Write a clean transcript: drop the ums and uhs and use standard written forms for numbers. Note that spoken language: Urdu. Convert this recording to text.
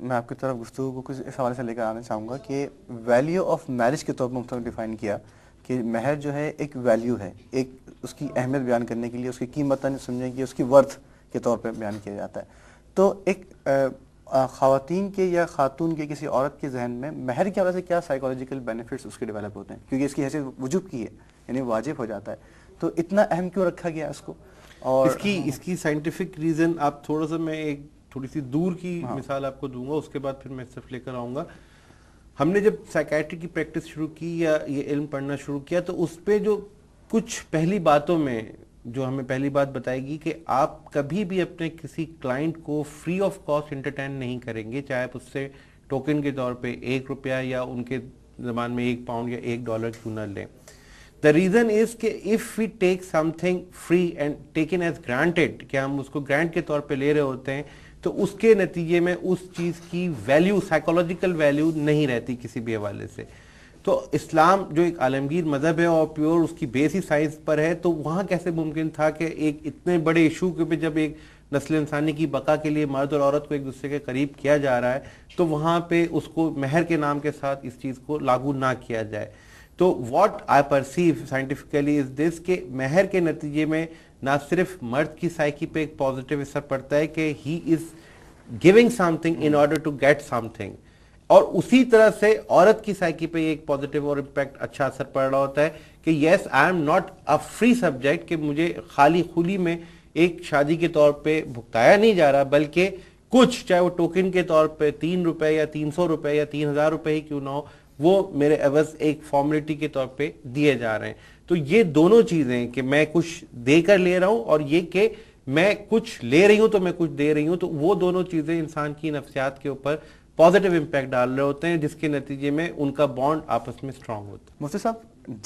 میں آپ کی طرف گفتگو کو کچھ اس حوالے سے لے کر آنا چاہوں گا کہ ویلیو آف میرج کے طور پر مختلف ڈیفائن کیا کہ مہر جو ہے ایک ویلیو ہے، ایک اس کی اہمیت بیان کرنے کے لیے، اس کی قیمت سمجھنے کی، اس کی ورتھ کے طور پہ بیان کیا جاتا ہے. تو ایک خواتین کے یا خاتون کے کسی عورت کے ذہن میں مہر کی وجہ سے کیا سائیکولوجیکل بینیفٹس اس کے ڈیولپ ہوتے ہیں، کیونکہ اس کی حیثیت وجوب کی ہے، یعنی واجب ہو جاتا ہے، تو اتنا اہم کیوں رکھا گیا اس کو؟ اور اس کی سائنٹیفک ریزن آپ تھوڑا سا، میں ایک تھوڑی سی دور کی مثال آپ کو دوں گا، اس کے بعد پھر میں صرف لے کر آؤں گا. ہم نے جب سائیکیٹری کی پریکٹس شروع کی یا یہ علم پڑھنا شروع کیا، تو اس پہ جو کچھ پہلی باتوں میں جو ہمیں پہلی بات بتائے گی کہ آپ کبھی بھی اپنے کسی کلائنٹ کو فری آف کاسٹ انٹرٹین نہیں کریں گے، چاہے آپ اس سے ٹوکن کے طور پہ ₹1 یا ان کے زبان میں £1 یا $1 کیوں نہ لیں. The reason is کہ if we take something free and taken as granted، کہ ہم اس کو گرانٹ کے طور پہ لے رہے ہوتے ہیں، تو اس کے نتیجے میں اس چیز کی ویلیو، سائیکولوجیکل ویلیو نہیں رہتی کسی بھی حوالے سے. تو اسلام جو ایک عالمگیر مذہب ہے اور پیور اس کی بیس ہی سائنس پر ہے، تو وہاں کیسے ممکن تھا کہ ایک اتنے بڑے ایشو کے پہ جب ایک نسل انسانی کی بقا کے لیے مرد اور عورت کو ایک دوسرے کے قریب کیا جا رہا ہے، تو وہاں پہ اس کو مہر کے نام کے ساتھ اس چیز کو لاگو نہ کیا جائے. تو واٹ آئی پرسیو سائنٹیفکلی از دس کہ مہر کے نتیجے میں نہ صرف مرد کی سائیکی پہ ایک پازیٹیو اثر پڑتا ہے کہ he is giving something in order to get something, اور اسی طرح سے عورت کی سائیکی پہ ایک پازیٹیو اور امپیکٹ اچھا اثر پڑ رہا ہوتا ہے کہ yes I am not a free subject, کہ مجھے خالی خلی میں ایک شادی کے طور پہ بھگتایا نہیں جا رہا، بلکہ کچھ چاہے وہ ٹوکن کے طور پہ ₹3 یا ₹300 یا ₹3000 ہی کیوں نہ ہو، وہ میرے عوض ایک فارمیلٹی کے طور پہ دیے جا رہے ہیں. تو یہ دونوں چیزیں کہ میں کچھ دے کر لے رہا ہوں اور یہ کہ میں کچھ لے رہی ہوں تو میں کچھ دے رہی ہوں، تو وہ دونوں چیزیں انسان کی نفسیات کے اوپر پازیٹیو امپیکٹ ڈال رہے ہوتے ہیں، جس کے نتیجے میں ان کا بانڈ آپس میں اسٹرانگ ہوتا ہے. مفتی صاحب